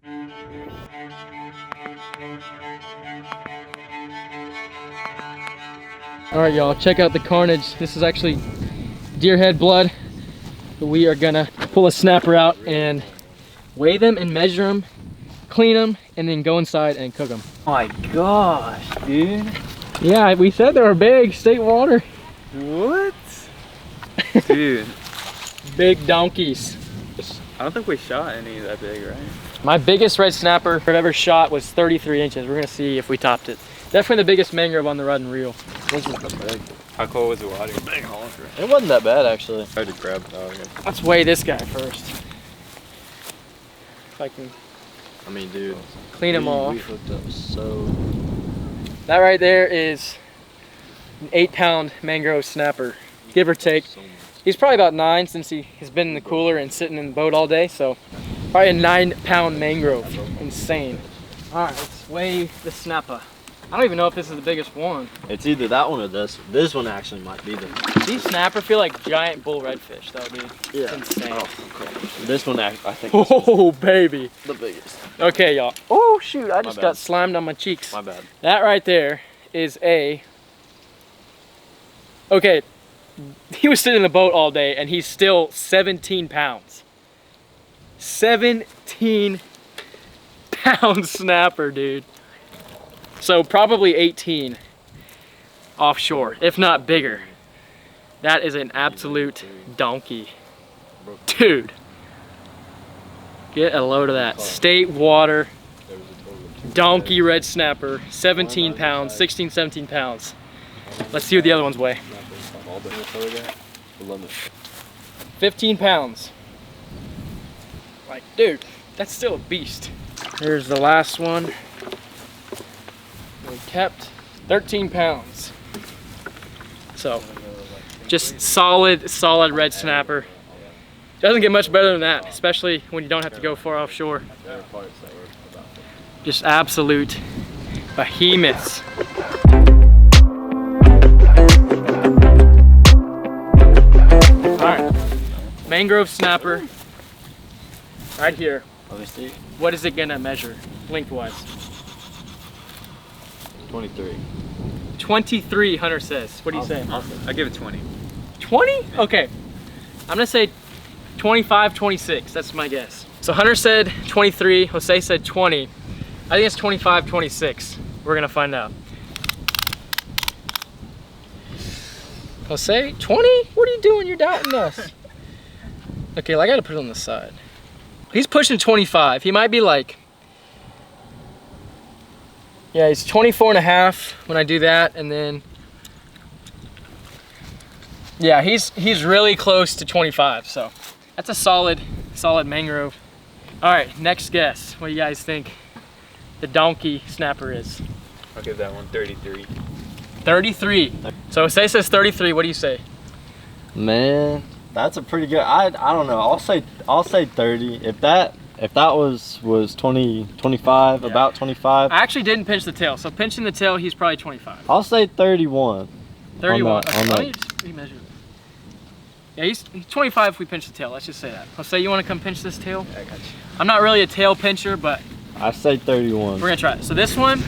All right, y'all, check out the carnage. This is actually deer head blood. We are gonna pull a snapper out and weigh them and measure them, clean them, and then go inside and cook them. Oh my gosh, dude. Yeah, we said they were big, state water. What? Dude. Big donkeys. I don't think we shot any that big, right? My biggest red snapper I've ever shot was 33 inches. We're gonna see if we topped it. Definitely the biggest mangrove on the rod and reel. This is the big. How cold was the water? Big honker. It wasn't that bad actually. I had to grab it. Let's weigh this guy first. If I can I mean, dude. clean him off. We hooked up so. That right there is an 8-pound mangrove snapper, give or take. He's probably about 9 since he has been in the cooler and sitting in the boat all day. So probably a 9-pound mangrove. Insane. All right, let's weigh the snapper. I don't even know if this is the biggest one. It's either that one or this. This one actually might be the. These snapper feel like giant bull redfish, though, dude. Yeah. It's insane. Oh, okay. This one, I think. Oh, baby. The biggest. Okay, y'all. Oh, shoot. I just bad. got slimed on my cheeks. My bad. That right there is a... Okay. He was sitting in the boat all day, and he's still 17 pounds. 17-pound snapper, dude. So probably 18 offshore, if not bigger. That is an absolute donkey. Dude, get a load of that. State water, donkey red snapper, 17 pounds, 16, 17 pounds. Let's see what the other ones weigh. 15 pounds. Like, dude, that's still a beast. Here's the last one. We kept 13 pounds. So, just solid red snapper. Doesn't get much better than that, especially when you don't have to go far offshore. Just absolute behemoths. Alright, mangrove snapper, right here. Obviously. What is it gonna measure, lengthwise? 23. 23, Hunter says. What do you say? I give it 20. 20? Okay. I'm gonna say 25, 26. That's my guess. So Hunter said 23, Jose said 20. I think it's 25, 26. We're gonna find out. Jose, 20? What are you doing? You're doubting us. Okay, well, I gotta put it on the side. He's pushing 25. He might be like, yeah, he's 24 and a half when I do that, and then, yeah, he's really close to 25, so that's a solid mangrove. All right, next guess. What do you guys think the donkey snapper is? I'll give that one 33. 33. So Jose says 33. What do you say? Man, that's a pretty good. I don't know. I'll say 30. If that was 20, 25, yeah. About 25. I actually didn't pinch the tail, so pinching the tail, he's probably 25. I'll say 31. 31. Okay, let me just remeasure this. Yeah, he's 25 if we pinch the tail. Let's just say that. Jose, you want to come pinch this tail? Yeah, I got you. I'm not really a tail pincher, but I say 31. We're gonna try it. So this one,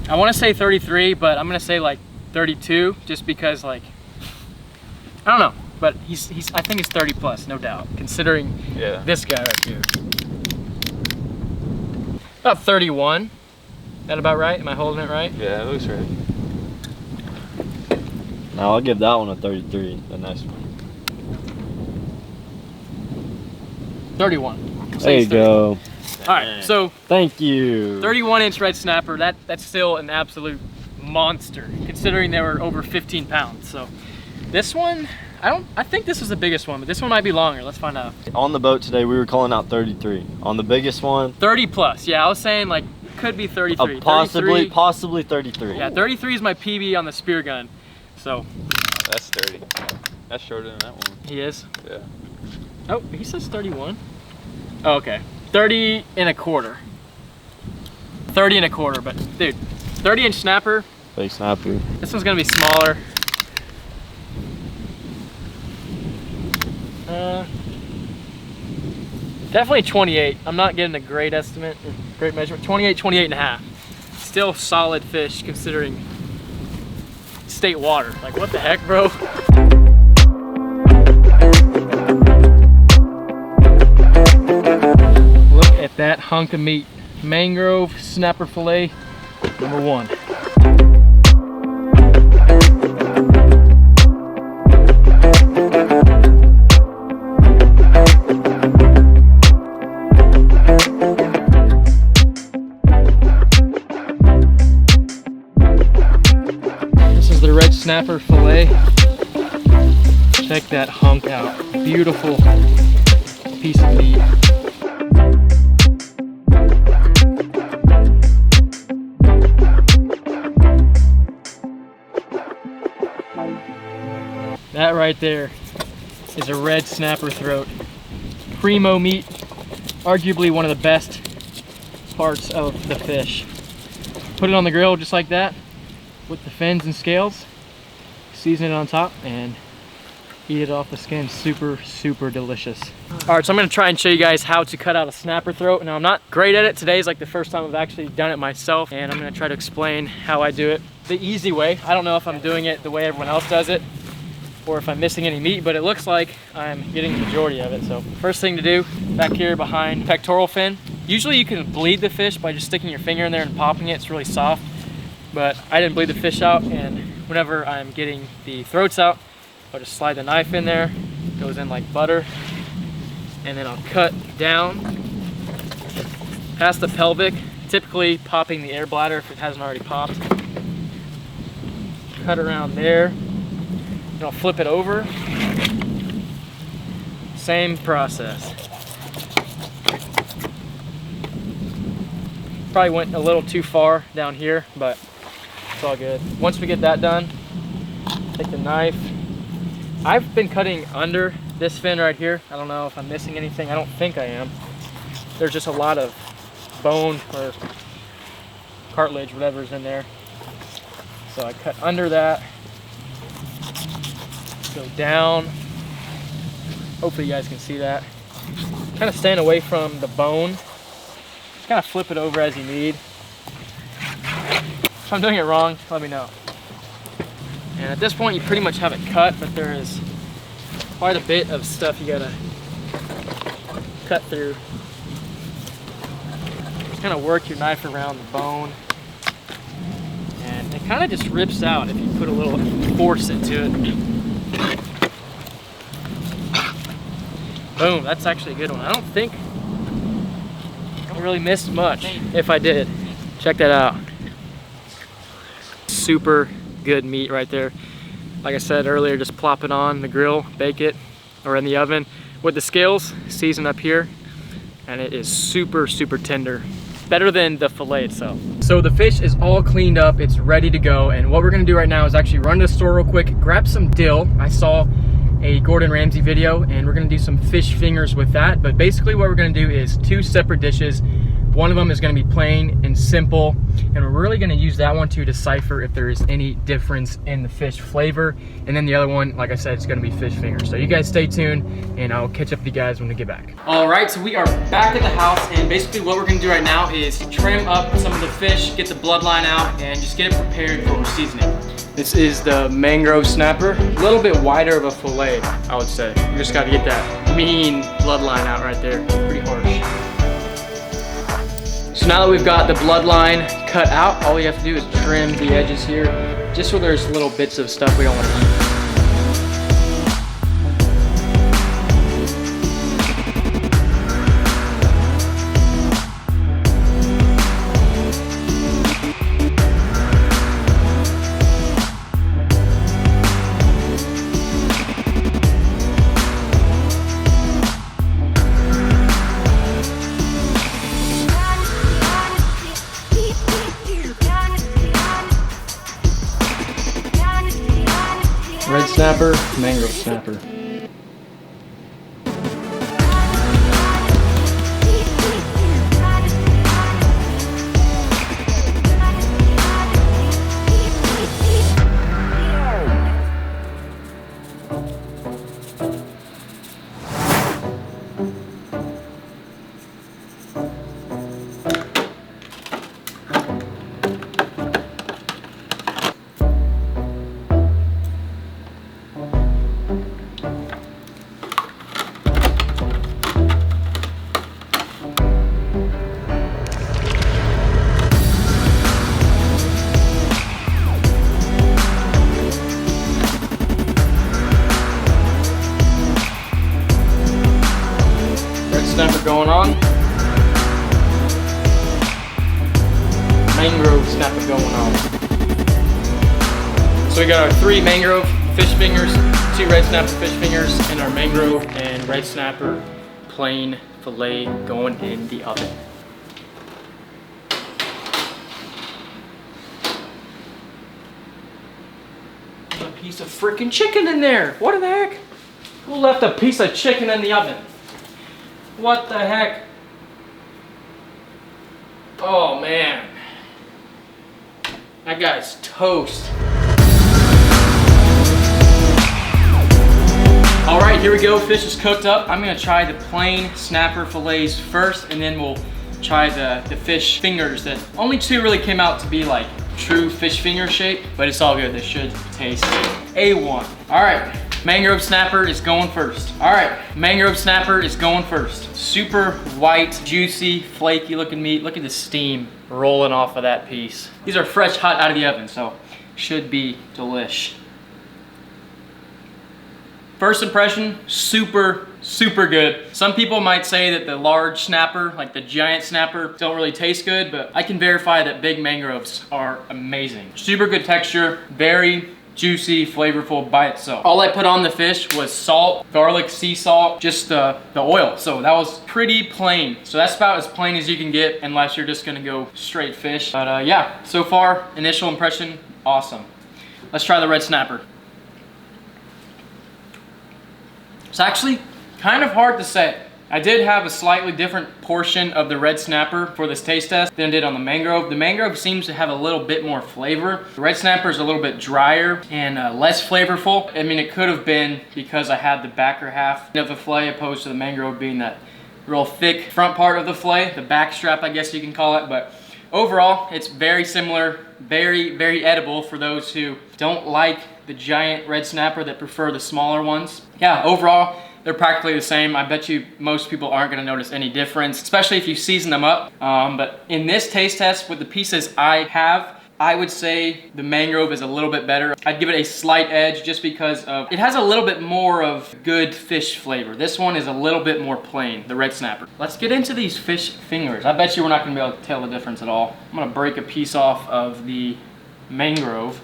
I want to say 33, but I'm gonna say like 32, just because, like, I don't know. But I think it's 30 plus, no doubt, considering this guy right here. About 31. That about right? Am I holding it right? Yeah, it looks right. Now I'll give that one a 33, the next one. 31. There you go. All right, so thank you. 31-inch red snapper. That's still an absolute monster, considering they were over 15 pounds. So this one, I think this is the biggest one, but this one might be longer. Let's find out. On the boat today, we were calling out 33. On the biggest one, 30 plus. Yeah, I was saying like could be 33. Possibly 33. Yeah, 33 is my PB on the spear gun. So that's 30. That's shorter than that one. He is? Yeah. Oh, he says 31. Oh, okay. 30 and a quarter. 30 and a quarter, but dude, 30-inch snapper. Big snapper. This one's gonna be smaller. I Definitely 28. I'm not getting a great estimate, or great measurement. 28, 28 and a half. Still solid fish considering state water. Like, what the heck, bro? Look at that hunk of meat. Mangrove snapper fillet, number 1. Snapper fillet. Check that hunk out. Beautiful piece of meat. That right there is a red snapper throat. Primo meat, arguably one of the best parts of the fish. Put it on the grill just like that with the fins and scales. Season it on top and eat it off the skin. Super, super delicious. All right, so I'm gonna try and show you guys how to cut out a snapper throat. Now, I'm not great at it. Today's like the first time I've actually done it myself, and I'm gonna try to explain how I do it the easy way. I don't know if I'm doing it the way everyone else does it or if I'm missing any meat, but it looks like I'm getting the majority of it. So first thing to do, back here behind pectoral fin, usually you can bleed the fish by just sticking your finger in there and popping it. It's really soft, but I didn't bleed the fish out, and whenever I'm getting the throats out, I'll just slide the knife in there, goes in like butter, and then I'll cut down past the pelvic, typically popping the air bladder if it hasn't already popped. Cut around there, and I'll flip it over. Same process. Probably went a little too far down here, but it's all good. Once we get that done, take the knife. I've been cutting under this fin right here. I don't know if I'm missing anything. I don't think I am. There's just a lot of bone or cartilage, whatever's in there. So I cut under that, go down. Hopefully you guys can see that. Kind of staying away from the bone. Just kind of flip it over as you need. If I'm doing it wrong, let me know. And at this point, you pretty much have it cut, but there is quite a bit of stuff you gotta cut through. Just kind of work your knife around the bone. And it kind of just rips out if you put a little force into it. Boom, that's actually a good one. I don't really missed much. If I did, check that out. Super good meat right there. Like I said earlier, just plop it on the grill, bake it, or in the oven with the scales seasoned up here, and it is super, super tender. Better than the fillet itself. So the fish is all cleaned up, it's ready to go, and what we're gonna do right now is actually run to the store real quick, grab some dill. I saw a Gordon Ramsay video, and we're gonna do some fish fingers with that, but basically what we're gonna do is 2 separate dishes. One of them is gonna be plain and simple, and we're really gonna use that one to decipher if there is any difference in the fish flavor. And then the other one, like I said, it's gonna be fish fingers. So you guys stay tuned, and I'll catch up with you guys when we get back. All right, so we are back at the house, and basically what we're gonna do right now is trim up some of the fish, get the bloodline out, and just get it prepared for seasoning. This is the mangrove snapper. A little bit wider of a fillet, I would say. You just gotta get that mean bloodline out right there. Pretty harsh. So now that we've got the bloodline cut out, all we have to do is trim the edges here, just so there's little bits of stuff we don't want to eat. Red snapper, mangrove snapper. snapper going on. Mangrove snapper going on. So we got our 3 mangrove fish fingers, 2 red snapper fish fingers, and our mangrove and red snapper plain fillet going in the oven. There's a piece of freaking chicken in there. What the heck? Who left a piece of chicken in the oven? What the heck? Oh man. That guy's toast. All right, here we go. Fish is cooked up. I'm gonna try the plain snapper fillets first, and then we'll try the fish fingers that only 2 really came out to be like true fish finger shape, but it's all good. They should taste A1. All right, mangrove snapper is going first. All right, mangrove snapper is going first. Super white, juicy, flaky looking meat. Look at the steam rolling off of that piece. These are fresh, hot out of the oven, so should be delish. First impression, super, super good. Some people might say that the large snapper, like the giant snapper, don't really taste good, but I can verify that big mangroves are amazing. Super good texture, very juicy, flavorful by itself. All I put on the fish was salt, garlic, sea salt, just the oil. So that was pretty plain. So that's about as plain as you can get unless you're just gonna go straight fish. But yeah, so far, initial impression, awesome. Let's try the red snapper. It's actually kind of hard to say. I did have a slightly different portion of the red snapper for this taste test than I did on the mangrove. The mangrove seems to have a little bit more flavor. The red snapper is a little bit drier and less flavorful. I mean, it could have been because I had the backer half of the fillet opposed to the mangrove being that real thick front part of the fillet, the back strap, I guess you can call it. But overall, it's very similar, very, very edible for those who don't like the giant red snapper that prefer the smaller ones. Yeah, overall, they're practically the same. I bet you most people aren't gonna notice any difference, especially if you season them up. But in this taste test with the pieces I have, I would say the mangrove is a little bit better. I'd give it a slight edge just because of, it has a little bit more of good fish flavor. This one is a little bit more plain, the red snapper. Let's get into these fish fingers. I bet you we're not gonna be able to tell the difference at all. I'm gonna break a piece off of the mangrove.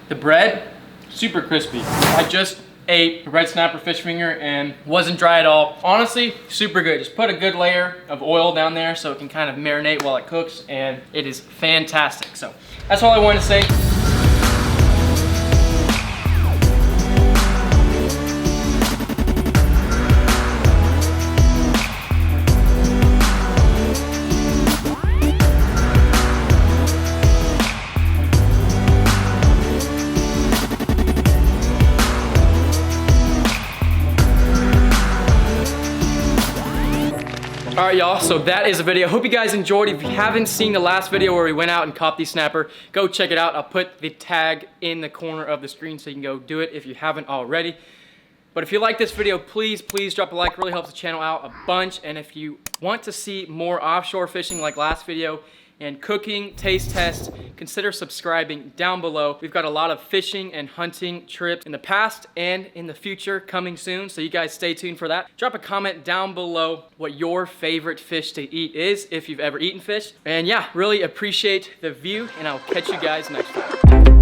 The bread, super crispy. I just ate a red snapper fish finger and wasn't dry at all. Honestly, super good. Just put a good layer of oil down there so it can kind of marinate while it cooks, and it is fantastic. So that's all I wanted to say. All right, y'all, so that is the video. Hope you guys enjoyed. If you haven't seen the last video where we went out and caught these snapper, go check it out. I'll put the tag in the corner of the screen so you can go do it if you haven't already. But if you like this video, please drop a like. It really helps the channel out a bunch. And if you want to see more offshore fishing like last video and cooking, taste tests, consider subscribing down below. We've got a lot of fishing and hunting trips in the past and in the future coming soon, so you guys stay tuned for that. Drop a comment down below what your favorite fish to eat is, if you've ever eaten fish. And yeah, really appreciate the view, and I'll catch you guys next time.